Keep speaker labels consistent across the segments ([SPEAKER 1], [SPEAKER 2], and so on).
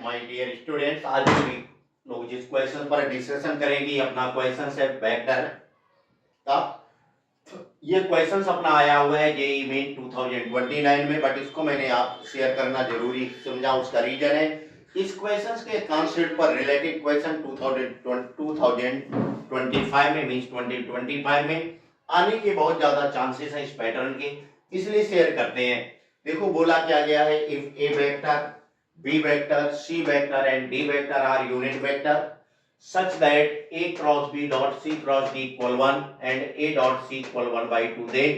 [SPEAKER 1] My dear students, आज भी लोग जिस क्वेश्चन पर डिस्कशन करेंगे अपना क्वेश्चन है वेक्टर का। ये क्वेश्चन अपना आया हुआ है जेईई मेन 2029 में, बट इसको मैंने आप शेयर करना जरूरी समझा। उसका रीजन है इस क्वेश्चन के कॉन्सेप्ट पर रिलेटेड क्वेश्चन 2025 में मीन्स 2025 में आने के बहुत ज्यादा चांसेस है इस पैटर्न के, इसलिए शेयर करते हैं। देखो बोला क्या गया है, if A vector B vector, C vector and D vector are unit vector such that A cross B dot C cross D equal 1 and A dot C equal 1 by 2, then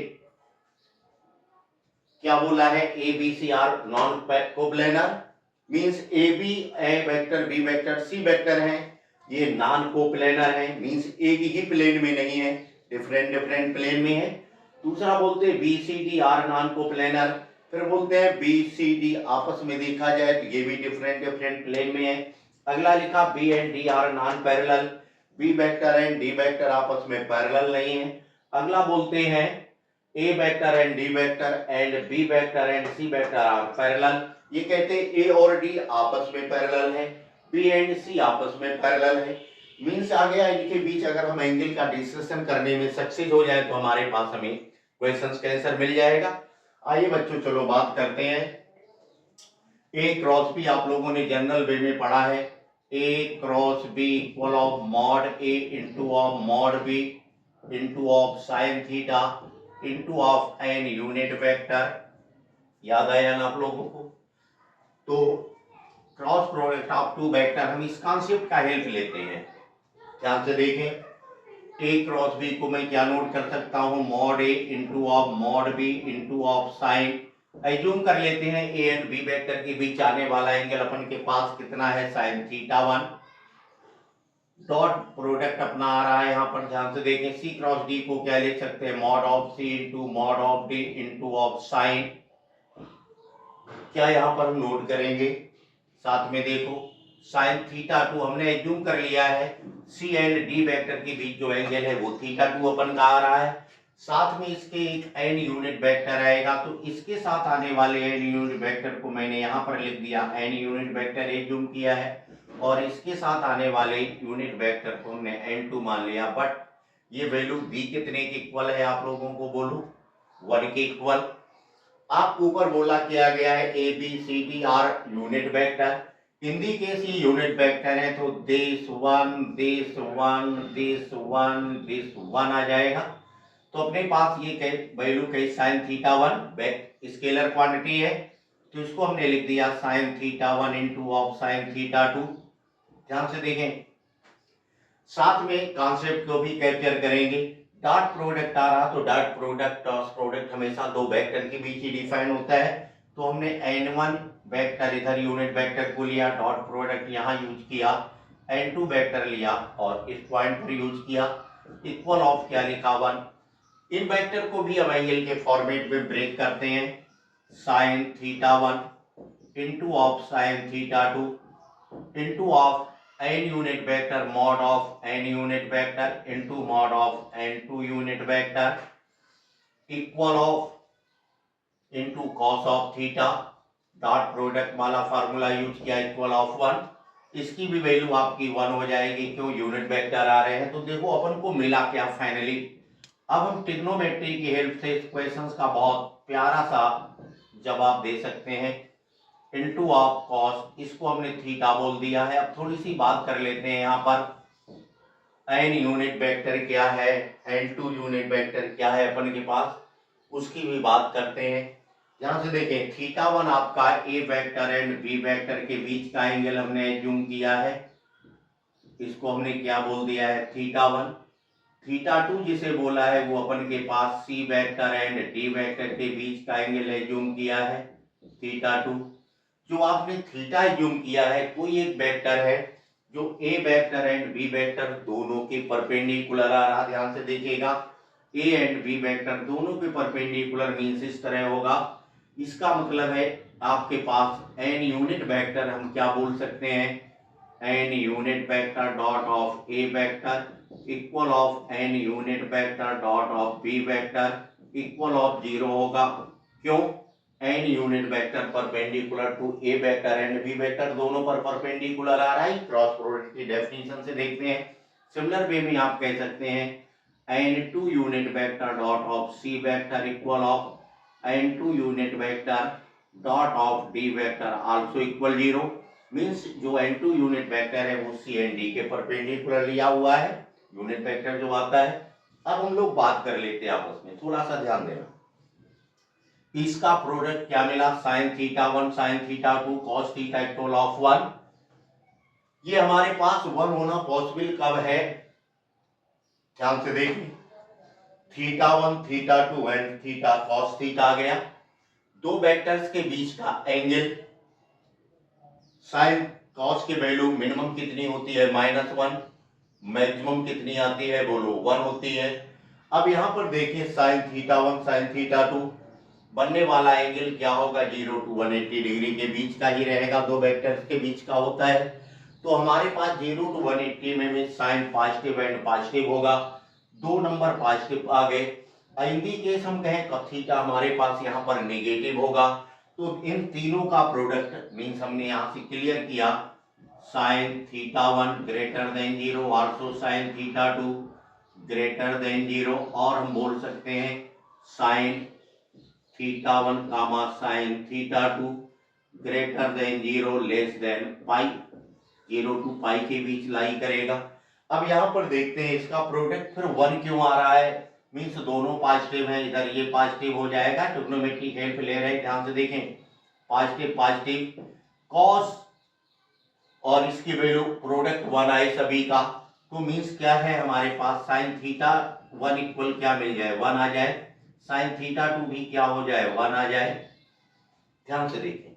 [SPEAKER 1] क्या बोला है, A B C are non coplanar means A B A vector B vector C vector है, ये non coplanar है means एक ही plane में नहीं है, डिफरेंट डिफरेंट प्लेन में है। दूसरा बोलते हैं B C D are non coplanar, फिर बोलते हैं बी सी डी आपस में देखा जाए तो ये भी डिफरेंट डिफरेंट प्लेन में है। अगला लिखा B and D are non parallel, B vector and D vector आपस में पैरेलल नहीं है। अगला बोलते हैं A vector and D vector and B vector and C vector are parallel, ये कहते हैं ए और डी आपस में पैरेलल है, बी एंड सी आपस में पैरेलल है। मींस आ गया इनके बीच अगर हम एंगल का डिस्कशन करने में सक्सेस हो जाए तो हमारे पास हमें क्वेश्चंस का आंसर मिल जाएगा। आइए बच्चों चलो बात करते हैं। ए क्रॉस बी आप लोगों ने जनरल वे में पढ़ा है, A cross B equal of mod A into of mod B into of sine theta into of N unit vector. याद आया ना आप लोगों को? तो cross product of two vector, हम इस कॉन्सेप्ट का हेल्प लेते हैं। ध्यान से देखें, ए क्रॉस बी को मैं क्या नोट कर सकता हूं, mod A into of mod B into of sine, assume कर लेते हैं ए एंड बी वेक्टर के बीच आने वाला एंगल अपन के पास कितना है, साइन थीटा 1। डॉट प्रोडक्ट अपना आ रहा है यहाँ पर, ध्यान से देखें, सी क्रॉस डी को क्या ले सकते हैं, mod of C into mod of D into of sine. क्या यहाँ पर हम नोट करेंगे, साथ में देखो साइन थीटा 2 हमने एज्यूम कर लिया है, सी एंड डी वेक्टर के बीच जो एंगल है वो थीटा 2 अपन का आ रहा है। साथ में इसके एक एन यूनिट वेक्टर आएगा, तो इसके साथ आने वाले एन यूनिट वेक्टर को मैंने यहाँ पर लिख दिया, एन यूनिट वेक्टर एज्यूम किया है, और इसके साथ आने वाले यूनिट वेक्टर को हमने n2 मान लिया। बट ये वैल्यू b कितने के इक्वल है, आप लोगों को बोलो 1 के इक्वल। आपको ऊपर बोला किया गया है A B C D are unit vector, हिंदी केस ये यूनिट वेक्टर है, तो this one this one this one this one आ जाएगा। तो अपने पास ये वैल्यू कहीं साइन थीटा 1 स्केलर क्वांटिटी है, तो इसको हमने लिख दिया sign theta 1 into of sine theta 2। ध्यान से देखें, साथ में कॉन्सेप्ट को भी कैप्चर करेंगे। डॉट प्रोडक्ट आ रहा, तो डॉट प्रोडक्ट क्रॉस प्रोडक्ट हमेशा दो वेक्टर के बीच ही डिफाइन होता है, तो हमने n1 वेक्टर इधर यूनिट वेक्टर को लिया, डॉट प्रोडक्ट यहाँ यूज किया, n2 वेक्टर लिया और इस पॉइंट पर यूज किया, इक्वल ऑफ क्या लिखा 1। इन वेक्टर को भी हम एंगल के फॉर्मेट में ब्रेक करते हैं, sine theta 1 into of sine theta 2 into of n unit vector mod of n unit vector into mod of n2 unit vector equal of into cos of theta, dot product वाला formula use किया, equal of 1। इसकी भी value आपकी 1 हो जाएगी, क्यों unit vector आ रहे हैं। तो देखो अपन को मिला क्या फाइनली। अब हम ट्रिग्नोमेट्री की हेल्प से इस क्वेश्चंस का बहुत प्यारा सा जवाब दे सकते हैं, इंटू ऑफ कॉस, इसको हमने थीटा बोल दिया है। अब थोड़ी सी बात कर लेते हैं यहाँ पर, एन यूनिट वेक्टर क्या है, n2 यूनिट वेक्टर क्या है अपन के पास, उसकी भी बात करते हैं। ध्यान से देखें, थीटा 1 आपका ए वेक्टर एंड बी वेक्टर के बीच का एंगल हमने एज्यूम किया है, इसको हमने क्या बोल दिया है, थीटा 1। थीटा 2 जिसे बोला है वो अपन के पास C vector and D vector के बीच का एंगल एज्यूम किया है, थीटा 2। जो आपने थीटा एज्यूम किया है कोई एक वेक्टर है जो ए वेक्टर एंड बी वेक्टर दोनों के परपेंडिकुलर आ रहा, ध्यान से देखिएगा, ए एंड बी वेक्टर दोनों के परपेंडिकुलर मींस इस तरह होगा। इसका मतलब है आपके पास एन यूनिट वेक्टर हम क्या बोल सकते हैं, N unit vector dot of A vector equal of N unit vector dot of B vector equal of 0 होगा। क्यों? N unit vector perpendicular to A vector and B vector, दोनों पर perpendicular आ रहा है। क्रॉस प्रोडक्ट की definition से देखते हैं। सिमिलर वे में आप कह सकते हैं N two unit vector dot of C vector equal of N two unit vector dot of D vector also equal 0। Means जो एन टू यूनिट वेक्टर है वो सी एंड डी के परपेंडिकुलर लिया हुआ है, यूनिट वेक्टर जो आता है। अब हम लोग बात कर लेते हैं आपस में, थोड़ा सा ध्यान देना। इसका प्रोडक्ट क्या मिला, sign theta 1 sign theta 2 cos theta equal of 1। ये हमारे पास 1 होना पॉसिबल कब है, ध्यान से देखिए। Theta 1 theta 2 and theta cos theta आ गया। दो वेक्टर्स के बीच का एंगल, साइन कॉस की वैल्यू मिनिमम कितनी होती है, -1, मैक्सिमम कितनी आती है बोलो, 1 होती है। अब यहां पर देखिए साइन थीटा 1 साइन थीटा 2, बनने वाला एंगल क्या होगा, 0 to 180 डिग्री के बीच का ही रहेगा, दो वेक्टर्स के बीच का होता है। तो हमारे पास 0 to 180 में साइन पॉजिटिव एंड पॉजिटिव होगा, दो नंबर पॉजिटिव आ गए। हिंदी केस हम कहें थीटा हमारे पास यहाँ पर नेगेटिव होगा। तो इन तीनों का प्रोडक्ट मीन्स हमने यहाँ से क्लियर किया, sine theta 1 greater than 0 also sine theta 2 greater than 0, और हम बोल सकते हैं sine theta 1 comma sine theta 2 greater than 0 less than pi, 0 to pi के बीच लाई करेगा। अब यहाँ पर देखते हैं इसका प्रोडक्ट फिर 1 क्यों आ रहा है, मीन्स दोनों पॉजिटिव हैं, इधर ये पॉजिटिव हो जाएगा, ट्रिग्नोमेट्रिक हेल्प ले रहे हैं, ध्यान से देखें, पॉजिटिव पॉजिटिव कॉस और इसकी वैल्यू प्रोडक्ट 1 आए सभी का। तो मीन्स क्या है हमारे पास, साइन थीटा 1 इक्वल क्या मिल जाए, 1 आ जाए, साइन थीटा 2 भी क्या हो जाए, 1 आ जाए, ध्यान से देखें।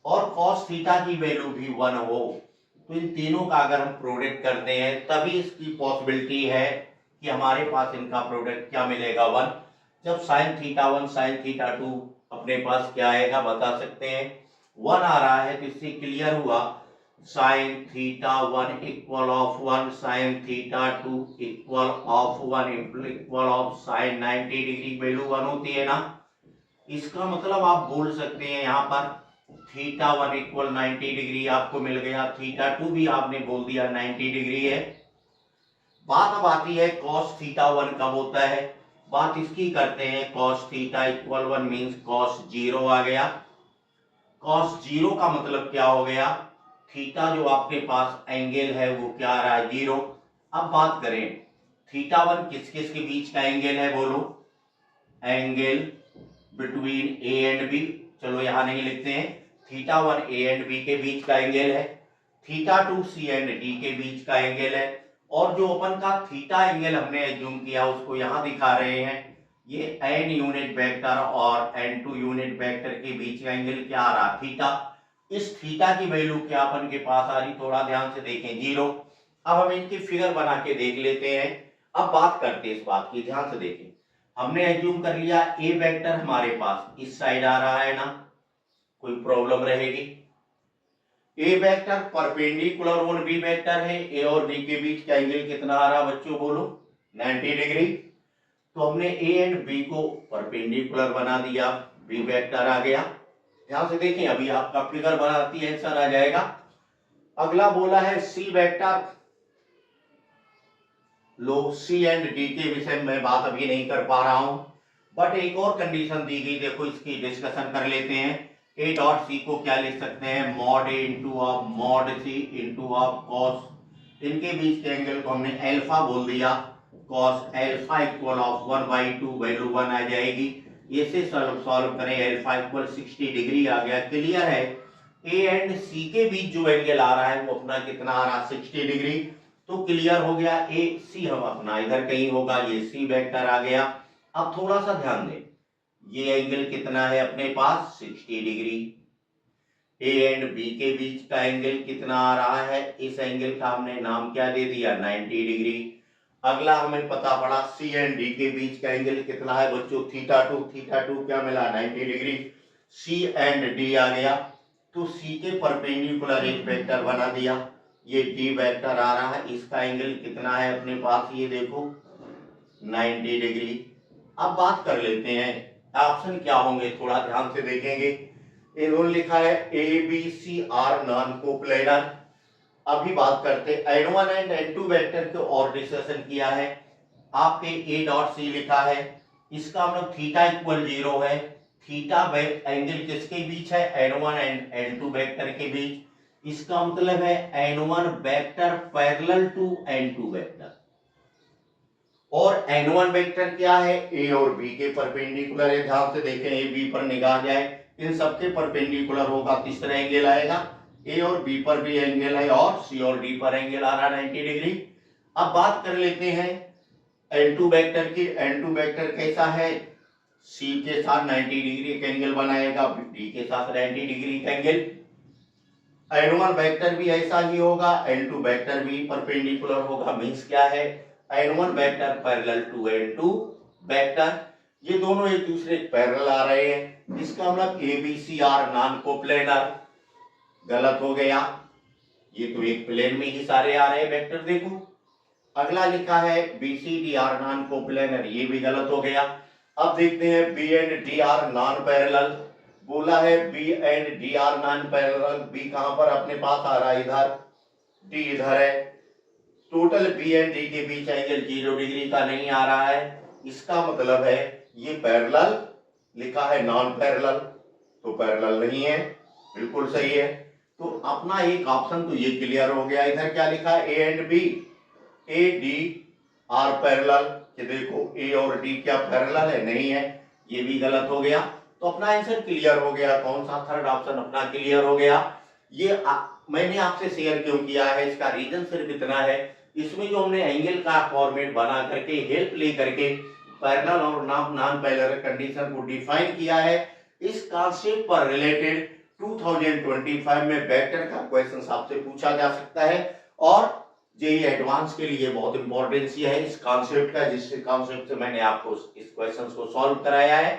[SPEAKER 1] और कॉस थीटा की वैल्यू भी 1 हो, तो इन तीनों का अगर हम प्रोडक्ट करते हैं तभी इसकी पॉसिबिलिटी है कि हमारे पास इनका प्रोडक्ट क्या मिलेगा, 1। जब साइन थीटा 1 साइन थीटा 2 अपने पास क्या आएगा बता सकते हैं, 1 आ रहा है, तो इससे क्लियर हुआ sign theta 1 equal of 1 sign theta 2 equal of 1 equal of sine 90 degree, value 1 होती है ना। इसका मतलब आप बोल सकते हैं यहाँ पर थीटा 1 इक्वल 90 डिग्री आपको मिल गया, थीटा 2 भी आपने बोल दिया 90 डिग्री है। बात अब आती है कॉस थीटा 1 कब होता है, बात इसकी करते हैं। Cos theta equal 1 means cos 0 आ गया। कॉस 0 का मतलब क्या हो गया, थीटा जो आपके पास एंगल है वो क्या आ रहा है, 0। अब बात करें थीटा 1 किस किस के बीच का एंगल है बोलो, angle between A and B, चलो यहां नहीं लिखते हैं, थीटा 1 ए एंड बी के बीच का एंगल है, थीटा 2 सी एंड डी के बीच का एंगल है, और जो अपन का थीटा एंगल हमने एज्यूम किया उसको यहां दिखा रहे हैं, ये एन यूनिट वेक्टर और एन टू यूनिट वेक्टर के बीच का एंगल क्या आ रहा, थीटा। इस थीटा की वैल्यू क्या अपन के पास आ रही, थोड़ा ध्यान से देखें, 0। अब हम इनकी फिगर बना के देख लेते हैं। अब बात करते हैं इस बात की, ध्यान से देखें, हमने एज्यूम कर लिया ए वेक्टर हमारे पास इस साइड आ रहा है ना, कोई प्रॉब्लम रहेगी। A vector perpendicular on B vector है, ए और बी के बीच का एंगल कितना आ रहा बच्चों बोलो, 90 डिग्री। तो हमने ए एंड बी को परपेंडिकुलर बना दिया, बी वेक्टर आ गया। ध्यान से देखें, अभी आपका फिगर बनाती है आंसर आ जाएगा। अगला बोला है सी वेक्टर, लो सी एंड डी के विषय में बात अभी नहीं कर पा रहा हूं, बट एक और कंडीशन दी गई, देखो इसकी डिस्कशन कर लेते हैं। ए डॉट सी को क्या लिख सकते हैं, mod A into of mod C into of cos, इनके बीच के एंगल को हमने अल्फा बोल दिया, cos alpha equal of 1/2 value 1 आ जाएगी। इसे सॉल्व करें, अल्फा इक्वल 60 डिग्री आ गया, क्लियर है। ए एंड सी के बीच जो एंगल आ रहा है वो अपना कितना आ रहा, 60 डिग्री, तो क्लियर हो गया। ए सी हम अपना इधर कहीं होगा, ये सी वेक्टर आ गया। अब थोड़ा सा ध्यान दें, ये एंगल कितना है अपने पास, 60 डिग्री। ए एंड बी के बीच का एंगल कितना आ रहा है, इस एंगल का हमने नाम क्या दे दिया, 90 डिग्री। अगला हमें पता पड़ा सी एंड डी के बीच का एंगल कितना है बच्चों, थीटा 2, थीटा 2 क्या मिला, 90 डिग्री। सी एंड डी आ गया, तो सी के परपेंडिकुलर एक वेक्टर बना दिया, ये डी वेक्टर आ रहा है, इसका एंगल कितना है अपने पास, ये देखो 90 डिग्री। अब बात कर लेते हैं ऑप्शन क्या होंगे थोड़ा ध्यान से देखेंगे। इन्होंने लिखा है A B C are non coplanar. अभी बात करते हैं N1 एंड N2 वेक्टर के और डिस्कशन किया है। आपके ए डॉट सी लिखा है, इसका मतलब थीटा इक्वल 0 है। थीटा एंगल किसके बीच है? N1 एंड N2 वेक्टर के बीच। इसका मतलब है N1 vector parallel to N2 vector. और N1 वेक्टर क्या है? ए और बी के परपेंडिकुलर है। ध्यान से देखें, ए बी पर निगाह जाए, इन सबके परपेंडिकुलर होगा, किस तरह एंगल आएगा? ए और बी पर भी एंगल है और सी और डी पर एंगल आ रहा 90 डिग्री। अब बात कर लेते हैं N2 वेक्टर की। N2 वेक्टर कैसा है? सी के साथ 90 डिग्री का एंगल बनाएगा, डी के साथ 90 डिग्री का एंगल। N1 वेक्टर भी ऐसा ही होगा, N2 वेक्टर भी परपेंडिकुलर होगा। मींस क्या है? N1 vector parallel to N2 vector, ये दोनों एक दूसरे के पैरेलल आ रहे हैं। इसका मतलब A B C are non coplanar. गलत हो गया, ये तो एक प्लेन में ही सारे आ रहे हैं वेक्टर। देखो अगला लिखा है B C D are non coplanar, ये भी गलत हो गया। अब देखते हैं B and D are non parallel. बोला है B and D are non parallel. B कहां पर अपने पास आ रहा है? इधर। डी इधर है। टोटल बी एंड डी के बीच एंगल 0 डिग्री का नहीं आ रहा है। इसका मतलब है ये पैरेलल। लिखा है नॉन पैरेलल, तो पैरेलल नहीं है। बिल्कुल सही है। तो अपना एक ऑप्शन तो ये क्लियर हो गया। इधर क्या लिखा है? A and B, A D are parallel. कि देखो ए और डी क्या पैरेलल है? नहीं है, ये भी गलत हो गया। तो अपना आंसर क्लियर हो गया। कौन सा? थर्ड ऑप्शन अपना क्लियर हो गया। ये मैंने आपसे शेयर क्यों किया है, इसका रीजन सिर्फ इतना है, इसमें जो हमने एंगल का फॉर्मेट बना करके हेल्प ले करके पैरेलल और नॉन पैरेलल कंडीशन को डिफाइन किया है। इस कॉन्सेप्ट पर रिलेटेड 2025 में वेक्टर का क्वेश्चन आपसे पूछा जा सकता है और जेई एडवांस के लिए बहुत इंपॉर्टेंस है इस कॉन्सेप्ट का, जिस कॉन्सेप्ट से मैंने आपको इस क्वेश्चन को सॉल्व कराया है।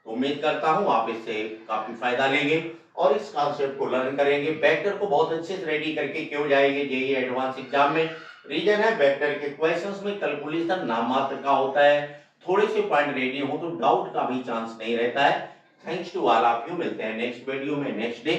[SPEAKER 1] तो उम्मीद करता हूं आप इससे काफी फायदा लेंगे और इस कॉन्सेप्ट को लर्न करेंगे। वेक्टर को बहुत अच्छे से रेडी करके क्यों जाएंगे जेई एडवांस एग्जाम में? रीजन है वेक्टर के क्वेश्चंस में कैलकुलेशन नाम मात्र का होता है। थोड़े से पॉइंट रेडी हो तो डाउट का भी चांस नहीं रहता है। Thanks to all of you. मिलते हैं नेक्स्ट वीडियो में नेक्स्ट डे।